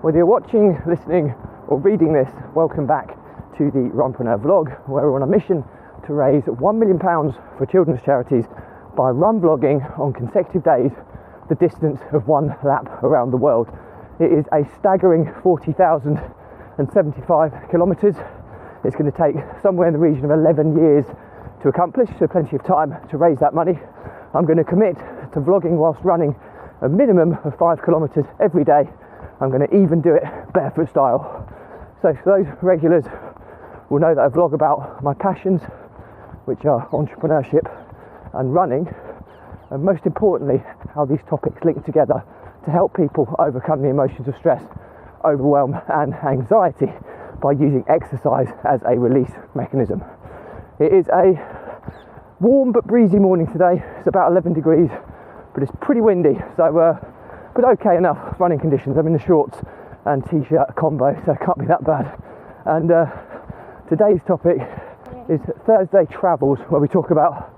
Whether you're watching, listening or reading this, welcome back to the Runpreneur vlog, where we're on a mission to raise £1 million for children's charities by run vlogging on consecutive days the distance of one lap around the world. It is a staggering 40,075 kilometres. It's going to take somewhere in the region of 11 years to accomplish, so plenty of time to raise that money. I'm going to commit to vlogging whilst running a minimum of 5 kilometres every day. I'm going to even do it barefoot style. So for those regulars will know that I vlog about my passions, which are entrepreneurship and running, and most importantly how these topics link together to help people overcome the emotions of stress, overwhelm and anxiety by using exercise as a release mechanism. It is a warm but breezy morning today. It's about 11 degrees, but it's pretty windy, so but okay enough running conditions. I'm in the shorts and t-shirt combo, so it can't be that bad. And today's topic is Thursday Travels, where we talk about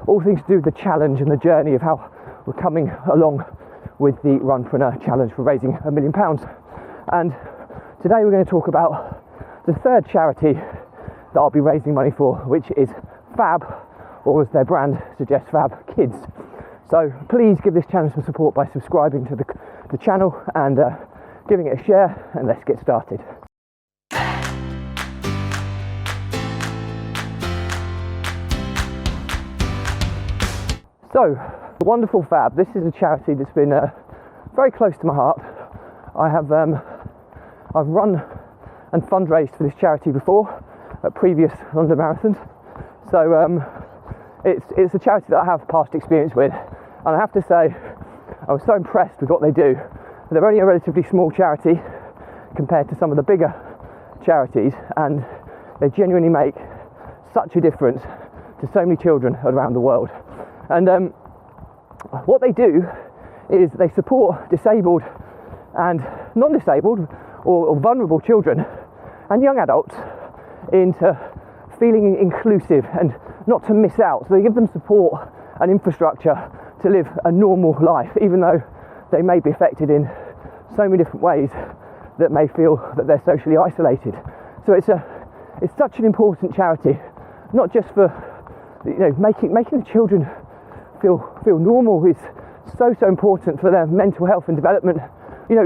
all things to do with the challenge and the journey of how we're coming along with the Runpreneur challenge for raising £1 million. And today we're going to talk about the third charity that I'll be raising money for, which is PHAB, or as their brand suggests, PHAB Kids. So please give this channel some support by subscribing to the channel and giving it a share, and let's get started. So, the wonderful PHAB, this is a charity that's been very close to my heart. I've run and fundraised for this charity before at previous London marathons. So it's a charity that I have past experience with, and I have to say I was so impressed with what they do. They're only a relatively small charity compared to some of the bigger charities, and they genuinely make such a difference to so many children around the world. And what they do is they support disabled and non-disabled or vulnerable children and young adults into feeling inclusive and not to miss out. So they give them support and infrastructure to live a normal life, even though they may be affected in so many different ways that may feel that they're socially isolated. So it's such an important charity, not just for making the children feel normal is so important for their mental health and development.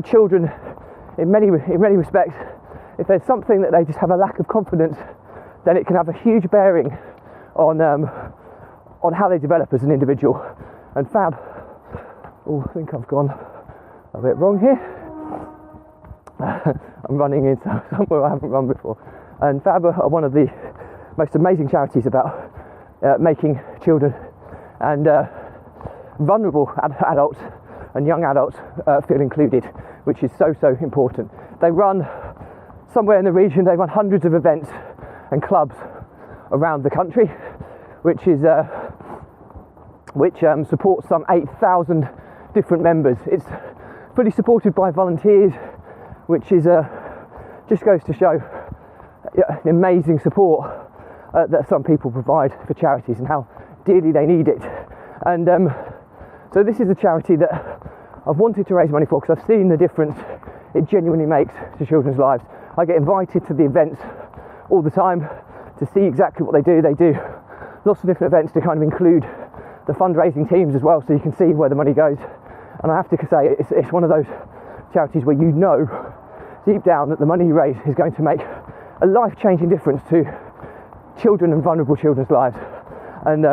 Children in many respects, if there's something that they just have a lack of confidence, then it can have a huge bearing on how they develop as an individual. And PHAB, I think I've gone a bit wrong here. I'm running into somewhere I haven't run before. And PHAB are one of the most amazing charities about making children and vulnerable adults and young adults feel included, which is so important. They run somewhere in the region, they run hundreds of events and clubs around the country, which supports some 8,000 different members. It's fully supported by volunteers, which is just goes to show the amazing support that some people provide for charities and how dearly they need it. And so this is a charity that I've wanted to raise money for because I've seen the difference it genuinely makes to children's lives. I get invited to the events all the time to see exactly what they do. They do lots of different events to kind of include the fundraising teams as well, so you can see where the money goes. And I have to say, it's one of those charities where you know deep down that the money you raise is going to make a life-changing difference to children and vulnerable children's lives. And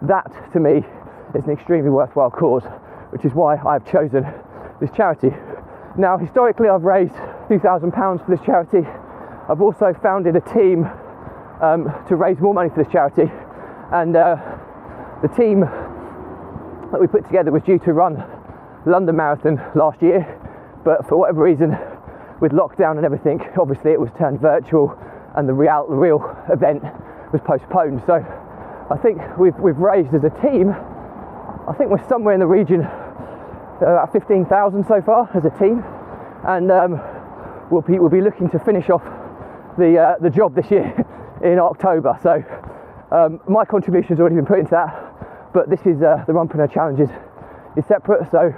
that, to me, is an extremely worthwhile cause, which is why I've chosen this charity. Now, historically, I've raised £2,000 for this charity. I've also founded a team to raise more money for this charity, and the team that we put together was due to run London Marathon last year, but for whatever reason, with lockdown and everything, obviously it was turned virtual, and the real event was postponed. So I think we've raised as a team, I think we're somewhere in the region about 15,000 so far as a team, and we'll be looking to finish off the job this year in October. So my contribution's already been put into that, but this is the Runpreneur Challenges is separate. So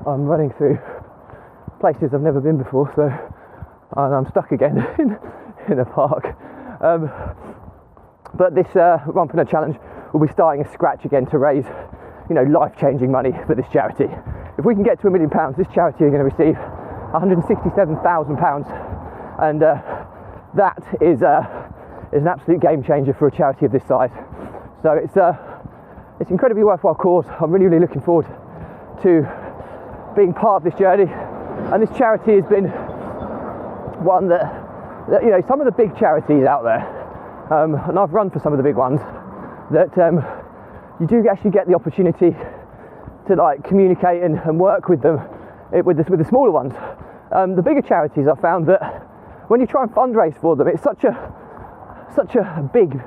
I'm running through places I've never been before, so and I'm stuck again in a park. But this Runpreneur challenge will be starting a scratch again to raise, life-changing money for this charity. If we can get to £1 million, this charity are going to receive £167,000, and that is an absolute game changer for a charity of this size. So it's an incredibly worthwhile cause. I'm really, really looking forward to being part of this journey, and this charity has been one that some of the big charities out there, and I've run for some of the big ones, that you do actually get the opportunity to communicate and work with them, with the smaller ones. The bigger charities, I've found that when you try and fundraise for them, it's such a big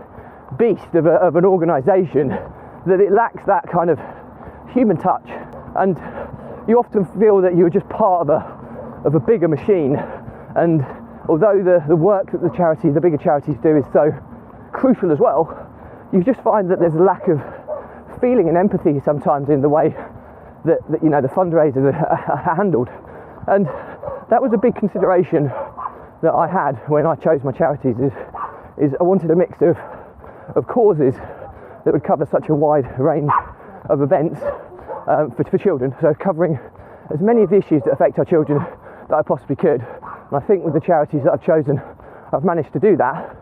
beast of an organisation that it lacks that kind of human touch, and you often feel that you're just part of a bigger machine. And although the work that the bigger charities do is so crucial as well, you just find that there's a lack of feeling and empathy sometimes in the way that the fundraisers are handled. And that was a big consideration that I had when I chose my charities, is I wanted a mix of causes that would cover such a wide range of events for children, so covering as many of the issues that affect our children that I possibly could. And I think with the charities that I've chosen, I've managed to do that.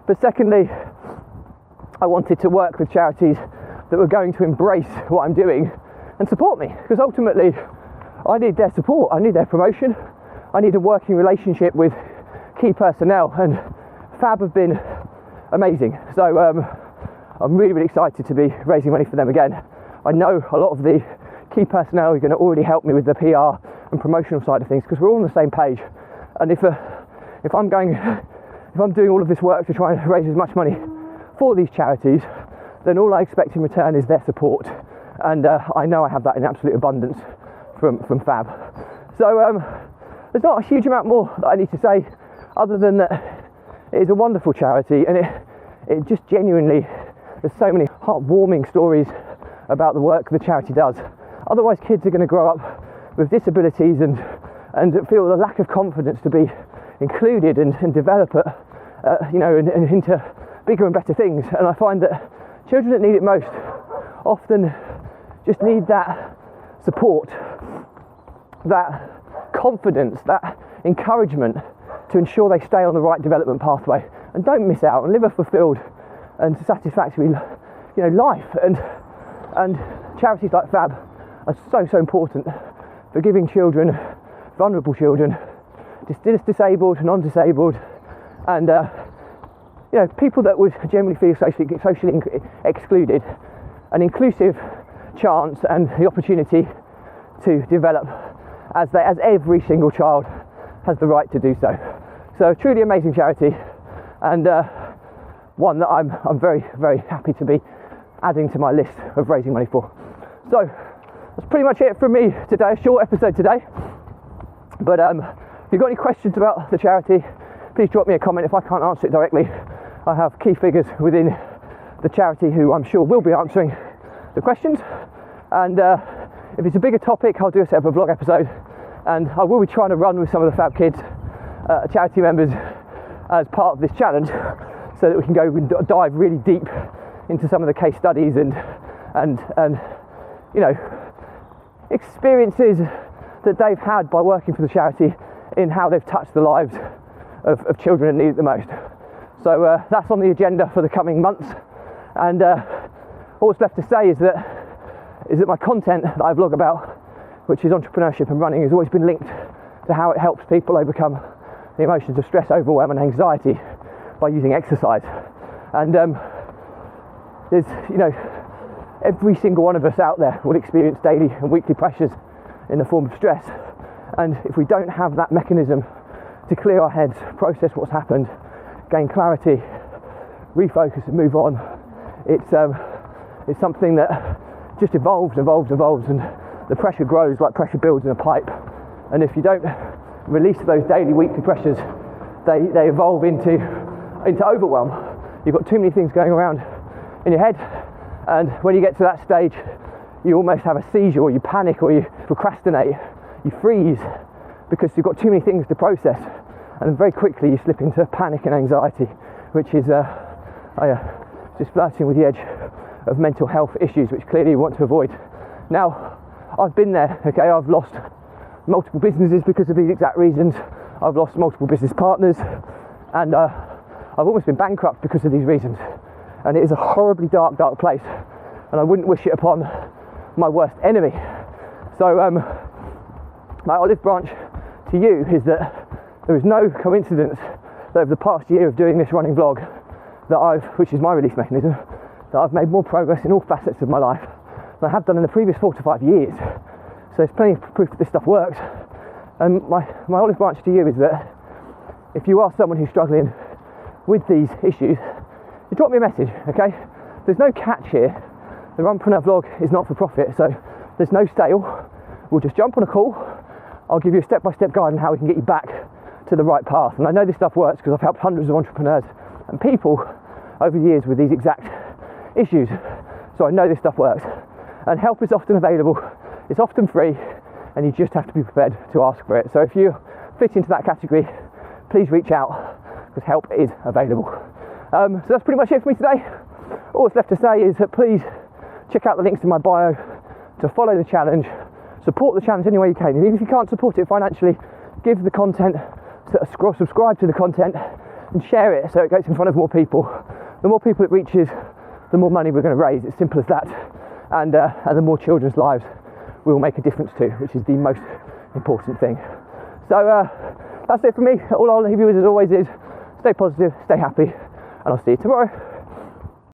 But secondly, I wanted to work with charities that were going to embrace what I'm doing and support me, because ultimately I need their support, I need their promotion, I need a working relationship with key personnel, and PHAB have been amazing. So I'm really, really excited to be raising money for them again. I know a lot of the key personnel are going to already help me with the PR and promotional side of things, because we're all on the same page. And if I'm doing all of this work to try and raise as much money for these charities, then all I expect in return is their support, and I know I have that in absolute abundance from PHAB. So there's not a huge amount more that I need to say, other than that it is a wonderful charity, and it just genuinely, there's so many heartwarming stories about the work the charity does. Otherwise kids are going to grow up with disabilities and feel a lack of confidence to be included and develop and into bigger and better things. And I find that children that need it most often just need that support, that confidence, that encouragement to ensure they stay on the right development pathway and don't miss out and live a fulfilled and satisfactory life. And charities like PHAB are so important for giving children, vulnerable children, disabled, non-disabled, and people that would generally feel socially excluded, an inclusive chance and the opportunity to develop as every single child has the right to do so. So truly amazing charity, and one that I'm very, very happy to be adding to my list of raising money for. So that's pretty much it from me today, a short episode today. But if you've got any questions about the charity, please drop me a comment. If I can't answer it directly, I have key figures within the charity who I'm sure will be answering the questions. And if it's a bigger topic, I'll do a separate vlog episode, and I will be trying to run with some of the PHAB Kids charity members as part of this challenge, so that we can go and dive really deep into some of the case studies and experiences that they've had by working for the charity in how they've touched the lives of children in need at the most. So that's on the agenda for the coming months, and all that's left to say is that my content that I vlog about, which is entrepreneurship and running, has always been linked to how it helps people overcome the emotions of stress, overwhelm and anxiety by using exercise. And there's every single one of us out there will experience daily and weekly pressures in the form of stress, and if we don't have that mechanism to clear our heads, process what's happened, gain clarity, refocus and move on, it's something that just evolves, and the pressure grows like pressure builds in a pipe. And if you don't release those daily, weekly pressures, they evolve into overwhelm. You've got too many things going around in your head, and when you get to that stage, you almost have a seizure, or you panic, or you procrastinate, you freeze, because you've got too many things to process, and then very quickly you slip into panic and anxiety, which is just flirting with the edge of mental health issues, which clearly you want to avoid. Now, I've been there, okay, I've lost multiple businesses because of these exact reasons. I've lost multiple business partners, and I've almost been bankrupt because of these reasons. And it is a horribly dark place, and I wouldn't wish it upon my worst enemy. So my olive branch to you is that there is no coincidence that over the past year of doing this running vlog, which is my relief mechanism, that I've made more progress in all facets of my life than I have done in the previous 4 to 5 years. So there's plenty of proof that this stuff works. And my olive branch to you is that if you are someone who's struggling with these issues, you drop me a message, okay? There's no catch here. The Runpreneur vlog is not for profit, so there's no sale. We'll just jump on a call. I'll give you a step-by-step guide on how we can get you back to the right path. And I know this stuff works because I've helped hundreds of entrepreneurs and people over the years with these exact issues. So I know this stuff works. And help is often available. It's often free, and you just have to be prepared to ask for it. So if you fit into that category, please reach out, because help is available. So that's pretty much it for me today. All that's left to say is that please check out the links in my bio to follow the challenge, support the challenge any way you can. And even if you can't support it financially, give the content, subscribe to the content, and share it so it gets in front of more people. The more people it reaches, the more money we're going to raise. It's simple as that. And the more children's lives we will make a difference to, which is the most important thing. So that's it for me. All I'll leave you with, as always, is stay positive, stay happy, and I'll see you tomorrow.